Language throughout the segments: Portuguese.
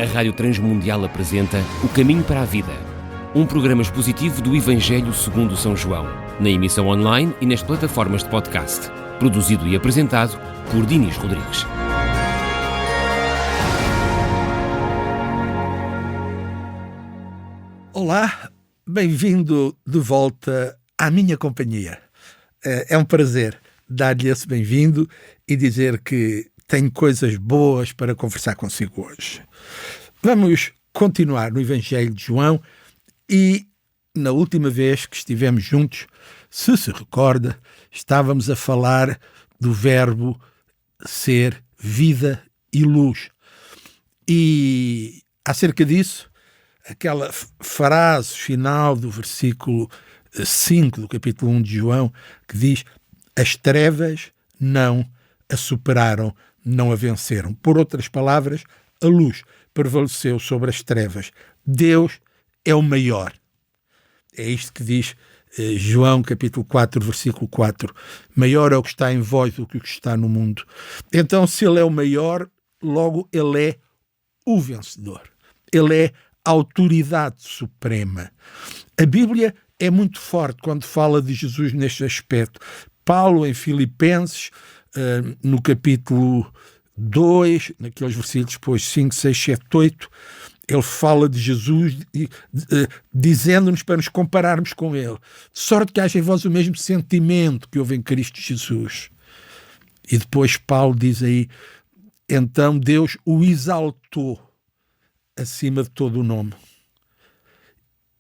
A Rádio Transmundial apresenta O Caminho para a Vida, um programa expositivo do Evangelho segundo São João, na emissão online e nas plataformas de podcast, produzido e apresentado por Dinis Rodrigues. Olá, bem-vindo de volta à minha companhia. É um prazer dar-lhe esse bem-vindo e dizer que tenho coisas boas para conversar consigo hoje. Vamos continuar no Evangelho de João e, na última vez que estivemos juntos, se recorda, estávamos a falar do verbo ser vida e luz. E, acerca disso, aquela frase final do versículo 5 do capítulo 1 de João, que diz: as trevas não a superaram, não a venceram. Por outras palavras, a luz prevaleceu sobre as trevas. Deus é o maior. É isto que diz João capítulo 4, versículo 4. Maior é o que está em vós do que o que está no mundo. Então, se ele é o maior, logo ele é o vencedor. Ele é a autoridade suprema. A Bíblia é muito forte quando fala de Jesus neste aspecto. Paulo, em Filipenses, no capítulo 2, naqueles versículos depois 5, 6, 7, 8, ele fala de Jesus dizendo-nos para nos compararmos com ele. De sorte que haja em vós o mesmo sentimento que houve em Cristo Jesus. E depois Paulo diz aí: então Deus o exaltou acima de todo o nome.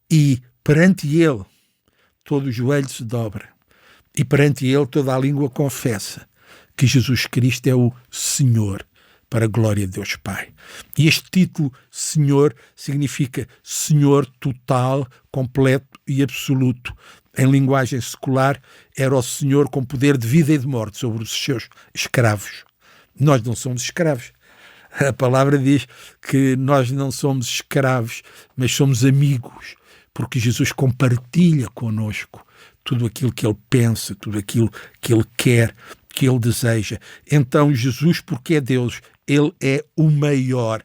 E perante ele todo o joelho se dobra. E perante ele toda a língua confessa que Jesus Cristo é o Senhor, para a glória de Deus Pai. E este título, Senhor, significa Senhor total, completo e absoluto. Em linguagem secular, era o Senhor com poder de vida e de morte sobre os seus escravos. Nós não somos escravos. A palavra diz que nós não somos escravos, mas somos amigos, porque Jesus compartilha connosco tudo aquilo que ele pensa, tudo aquilo que ele quer, que ele deseja. Então Jesus, porque é Deus, ele é o maior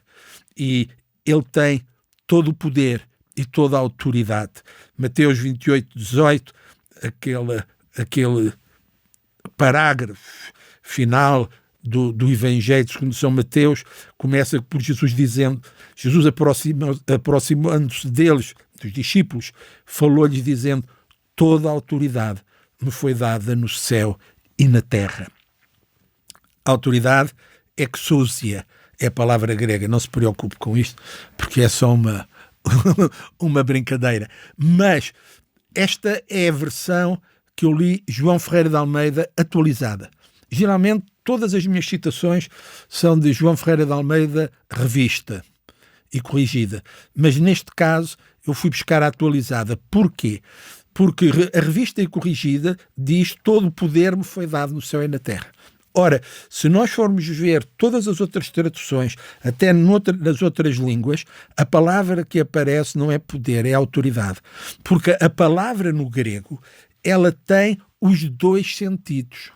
e ele tem todo o poder e toda a autoridade. Mateus 28, 18, aquele parágrafo final do Evangelho segundo São Mateus, começa por Jesus dizendo, Jesus aproximando-se deles, dos discípulos, falou-lhes dizendo: toda a autoridade me foi dada no céu e na terra. A autoridade é exousia, é a palavra grega. Não se preocupe com isto, porque é só uma brincadeira. Mas esta é a versão que eu li, João Ferreira de Almeida, atualizada. Geralmente, todas as minhas citações são de João Ferreira de Almeida, revista e corrigida. Mas neste caso, eu fui buscar a atualizada. Porquê? Porque a revista e corrigida diz: todo o poder me foi dado no céu e na terra. Ora, se nós formos ver todas as outras traduções, até nas outras línguas, a palavra que aparece não é poder, é autoridade. Porque a palavra no grego, ela tem os dois sentidos.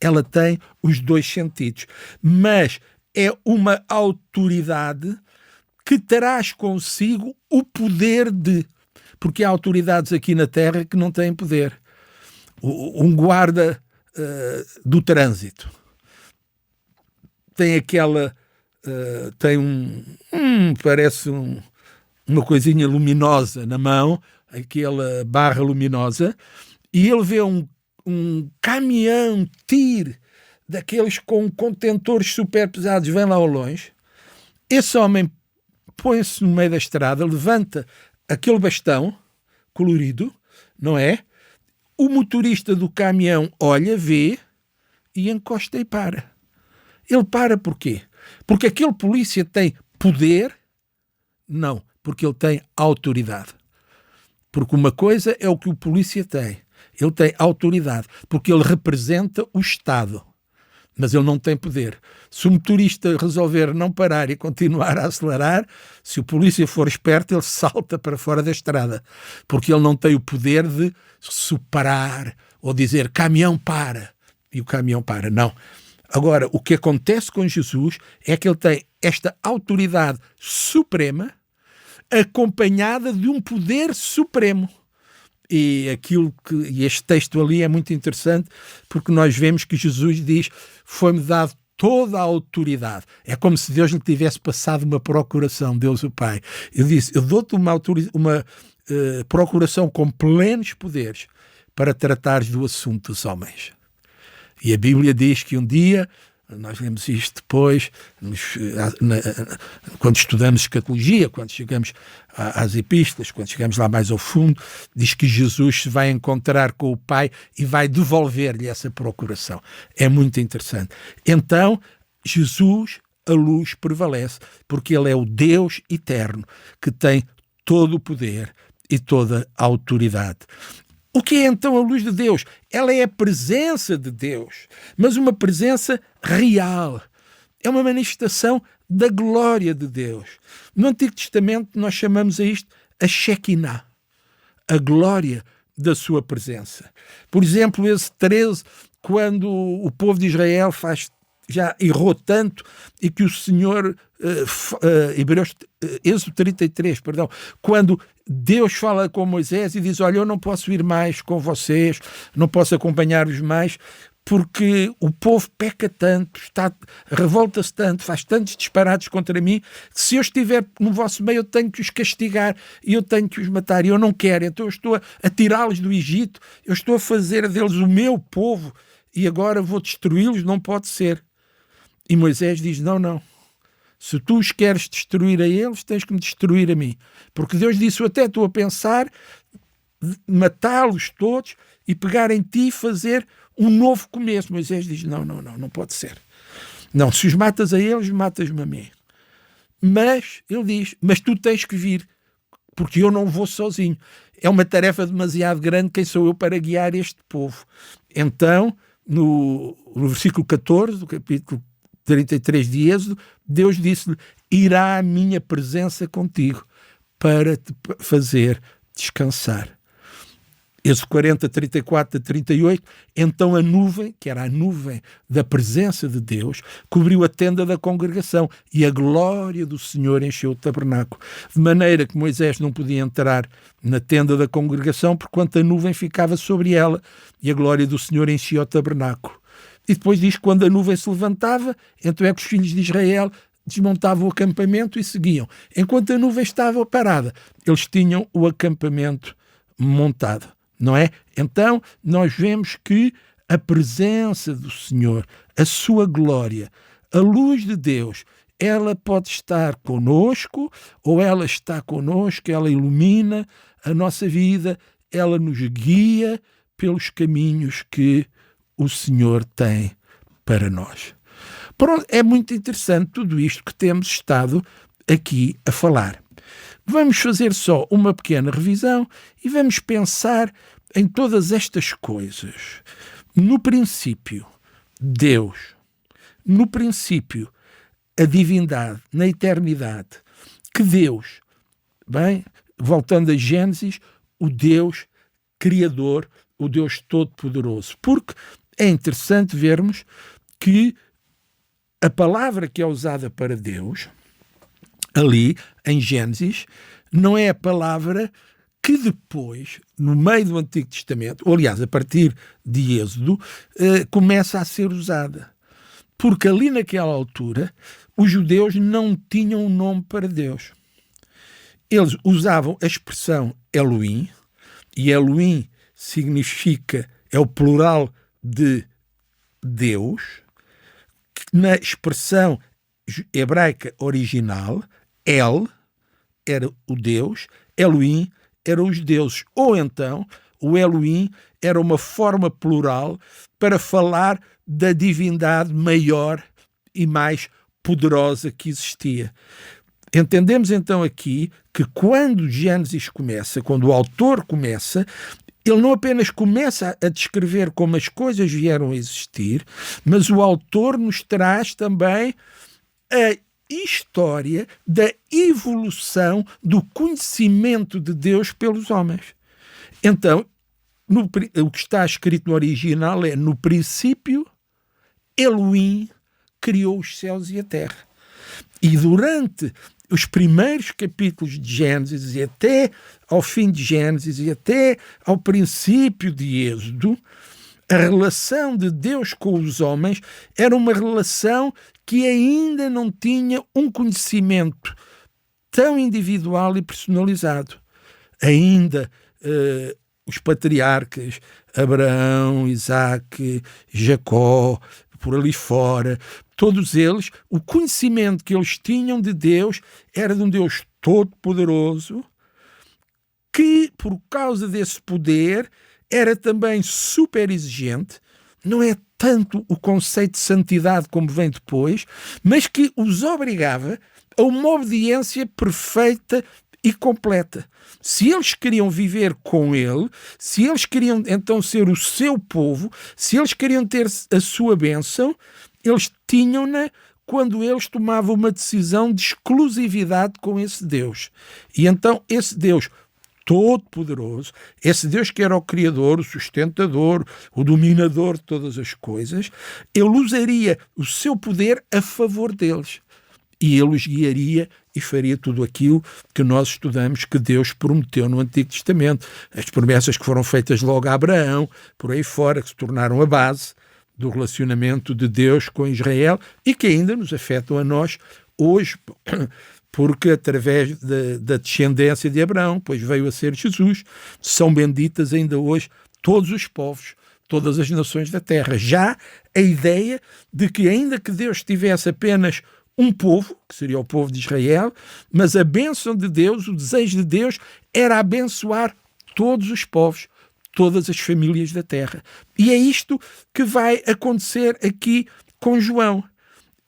Ela tem os dois sentidos. Mas é uma autoridade que traz consigo o poder de... Porque há autoridades aqui na Terra que não têm poder. Um guarda do trânsito tem parece uma coisinha luminosa na mão, aquela barra luminosa, e ele vê um caminhão TIR daqueles com contentores super pesados, vem lá ao longe. Esse homem põe-se no meio da estrada, levanta aquele bastão colorido, não é? O motorista do caminhão olha, vê e encosta e para. Ele para porquê? Porque aquele polícia tem poder? Não, porque ele tem autoridade. Porque uma coisa é o que o polícia tem. Ele tem autoridade, porque ele representa o Estado. Mas ele não tem poder. Se o motorista resolver não parar e continuar a acelerar, se o polícia for esperto, ele salta para fora da estrada, porque ele não tem o poder de superar ou dizer caminhão para, e o caminhão para. Não. Agora, o que acontece com Jesus é que ele tem esta autoridade suprema acompanhada de um poder supremo. E este texto ali é muito interessante, porque nós vemos que Jesus diz: foi-me dado toda a autoridade. É como se Deus lhe tivesse passado uma procuração, Deus o Pai. Ele disse: eu dou-te uma procuração com plenos poderes para tratares do assunto dos homens. E a Bíblia diz que um dia, nós lemos isto depois, quando estudamos escatologia, quando chegamos às epístolas, quando chegamos lá mais ao fundo, diz que Jesus se vai encontrar com o Pai e vai devolver-lhe essa procuração. É muito interessante. Então, Jesus, a luz prevalece, porque ele é o Deus eterno, que tem todo o poder e toda a autoridade. O que é então a luz de Deus? Ela é a presença de Deus, mas uma presença real. É uma manifestação da glória de Deus. No Antigo Testamento nós chamamos a isto a Shekinah, a glória da sua presença. Por exemplo, esse 13, quando o povo de Israel já errou tanto e que o Senhor, Êxodo 33, perdão, quando Deus fala com Moisés e diz: olha, eu não posso ir mais com vocês, não posso acompanhar-vos mais, porque o povo peca tanto, revolta-se tanto, faz tantos disparates contra mim, que se eu estiver no vosso meio eu tenho que os castigar e eu tenho que os matar, e eu não quero, então eu estou a tirá-los do Egito, eu estou a fazer deles o meu povo e agora vou destruí-los, não pode ser. E Moisés diz: não. Se tu os queres destruir a eles, tens que me destruir a mim. Porque Deus disse: eu até estou a pensar matá-los todos e pegar em ti e fazer um novo começo. Moisés diz: não pode ser. Não, se os matas a eles, matas-me a mim. Mas, ele diz, mas tu tens que vir, porque eu não vou sozinho. É uma tarefa demasiado grande, quem sou eu para guiar este povo? Então, no versículo 14 do capítulo 33 de Êxodo, Deus disse-lhe: irá a minha presença contigo para te fazer descansar. Êxodo 40, 34 a 38, então a nuvem, que era a nuvem da presença de Deus, cobriu a tenda da congregação e a glória do Senhor encheu o tabernáculo, de maneira que Moisés não podia entrar na tenda da congregação, porquanto a nuvem ficava sobre ela e a glória do Senhor enchia o tabernáculo. E depois diz que quando a nuvem se levantava, então é que os filhos de Israel desmontavam o acampamento e seguiam. Enquanto a nuvem estava parada, eles tinham o acampamento montado, não é? Então nós vemos que a presença do Senhor, a sua glória, a luz de Deus, ela pode estar conosco, ou ela está conosco, ela ilumina a nossa vida, ela nos guia pelos caminhos que o Senhor tem para nós. Pronto, é muito interessante tudo isto que temos estado aqui a falar. Vamos fazer só uma pequena revisão e vamos pensar em todas estas coisas. No princípio, Deus. No princípio, a divindade, na eternidade. Que Deus, bem, voltando a Gênesis, o Deus Criador, o Deus Todo-Poderoso. Porque é interessante vermos que a palavra que é usada para Deus, ali em Gênesis, não é a palavra que depois, no meio do Antigo Testamento, ou aliás, a partir de Êxodo, começa a ser usada. Porque ali naquela altura, os judeus não tinham um nome para Deus. Eles usavam a expressão Elohim, e Elohim significa, é o plural de Deus. Na expressão hebraica original, El era o Deus, Elohim eram os deuses. Ou então, o Elohim era uma forma plural para falar da divindade maior e mais poderosa que existia. Entendemos então aqui que quando Gênesis começa, quando o autor começa, ele não apenas começa a descrever como as coisas vieram a existir, mas o autor nos traz também a história da evolução do conhecimento de Deus pelos homens. Então, o que está escrito no original é: no princípio Elohim criou os céus e a terra. E durante os primeiros capítulos de Gênesis e até ao fim de Gênesis e até ao princípio de Êxodo, a relação de Deus com os homens era uma relação que ainda não tinha um conhecimento tão individual e personalizado. Ainda os patriarcas, Abraão, Isaac, Jacó, por ali fora, todos eles, o conhecimento que eles tinham de Deus era de um Deus todo-poderoso, que, por causa desse poder, era também super exigente. Não é tanto o conceito de santidade como vem depois, mas que os obrigava a uma obediência perfeita e completa. Se eles queriam viver com ele, se eles queriam então ser o seu povo, se eles queriam ter a sua bênção, eles tinham-na quando eles tomavam uma decisão de exclusividade com esse Deus. E então esse Deus todo-poderoso, esse Deus que era o Criador, o sustentador, o dominador de todas as coisas, ele usaria o seu poder a favor deles. E ele os guiaria e faria tudo aquilo que nós estudamos que Deus prometeu no Antigo Testamento. As promessas que foram feitas logo a Abraão, por aí fora, que se tornaram a base do relacionamento de Deus com Israel e que ainda nos afetam a nós hoje, porque através da descendência de Abraão, pois veio a ser Jesus, são benditas ainda hoje todos os povos, todas as nações da terra. Já a ideia de que ainda que Deus tivesse apenas um povo, que seria o povo de Israel, mas a bênção de Deus, o desejo de Deus, era abençoar todos os povos, todas as famílias da terra. E é isto que vai acontecer aqui com João.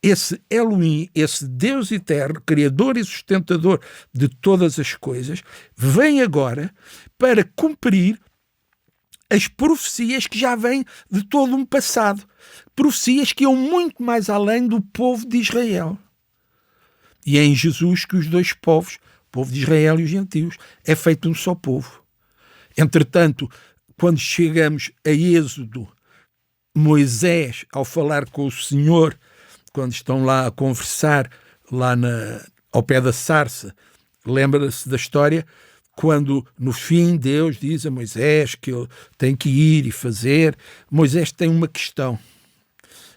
Esse Elohim, esse Deus eterno, criador e sustentador de todas as coisas, vem agora para cumprir as profecias que já vêm de todo um passado. Profecias que iam muito mais além do povo de Israel. E é em Jesus que os dois povos, o povo de Israel e os gentios, é feito um só povo. Entretanto, quando chegamos a Êxodo, Moisés, ao falar com o Senhor, quando estão lá a conversar, lá ao pé da sarça, lembra-se da história, quando no fim Deus diz a Moisés que ele tem que ir e fazer, Moisés tem uma questão.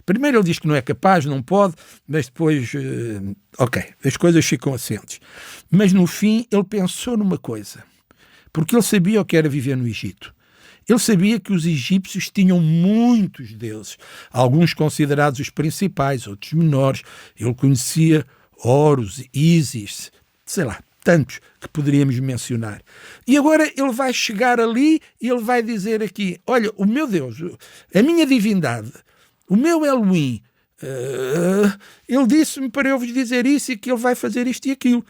Primeiro ele diz que não é capaz, não pode, mas depois, as coisas ficam assentes. Mas no fim ele pensou numa coisa, porque ele sabia o que era viver no Egito. Ele sabia que os egípcios tinham muitos deuses, alguns considerados os principais, outros menores. Ele conhecia Horus, Ísis, sei lá, tantos que poderíamos mencionar. E agora ele vai chegar ali e ele vai dizer aqui, olha, o meu Deus, a minha divindade, o meu Elohim, ele disse-me para eu vos dizer isso e que ele vai fazer isto e aquilo.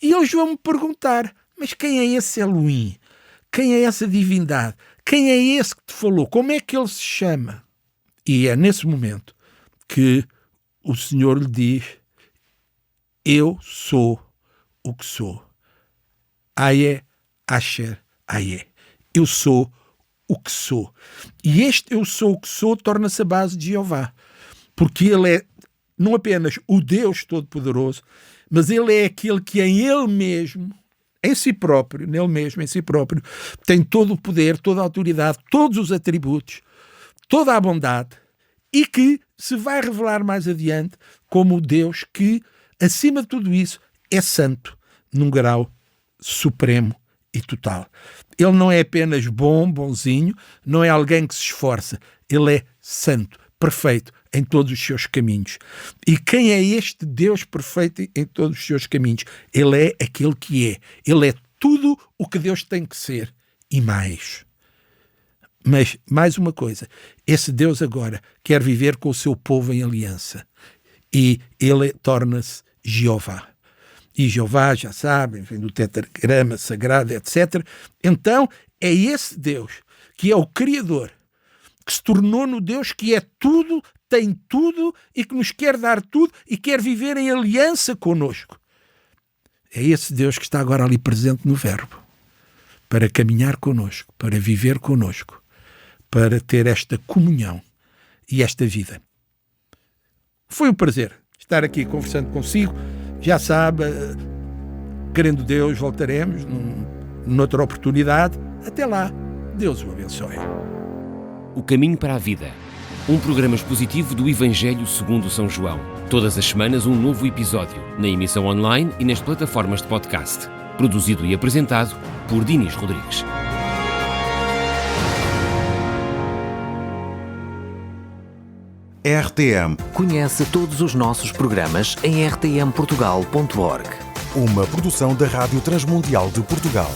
E eles vão me perguntar, mas quem é esse Elohim? Quem é essa divindade? Quem é esse que te falou? Como é que ele se chama? E é nesse momento que o Senhor lhe diz, eu sou o que sou. Aie, Asher, Aie. Eu sou o que sou. E este eu sou o que sou torna-se a base de Jeová. Porque ele é não apenas o Deus Todo-Poderoso, mas ele é aquele que em ele mesmo, em si próprio, nele mesmo, em si próprio, tem todo o poder, toda a autoridade, todos os atributos, toda a bondade, e que se vai revelar mais adiante como o Deus que, acima de tudo isso, é santo, num grau supremo e total. Ele não é apenas bonzinho, não é alguém que se esforça, ele é santo, perfeito em todos os seus caminhos. E quem é este Deus perfeito em todos os seus caminhos? Ele é aquele que é. Ele é tudo o que Deus tem que ser e mais. Mas, mais uma coisa, esse Deus agora quer viver com o seu povo em aliança. E ele torna-se Jeová. E Jeová, já sabem, vem do tetragrama sagrado, etc. Então, é esse Deus que é o Criador, que se tornou no Deus que é tudo, tem tudo e que nos quer dar tudo e quer viver em aliança connosco. É esse Deus que está agora ali presente no Verbo, para caminhar connosco, para viver connosco, para ter esta comunhão e esta vida. Foi um prazer estar aqui conversando consigo. Já sabe, querendo Deus, voltaremos noutra oportunidade. Até lá, Deus o abençoe. O Caminho para a Vida, um programa expositivo do Evangelho segundo São João. Todas as semanas um novo episódio, na emissão online e nas plataformas de podcast. Produzido e apresentado por Dinis Rodrigues. RTM. Conhece todos os nossos programas em rtmportugal.org. Uma produção da Rádio Transmundial de Portugal.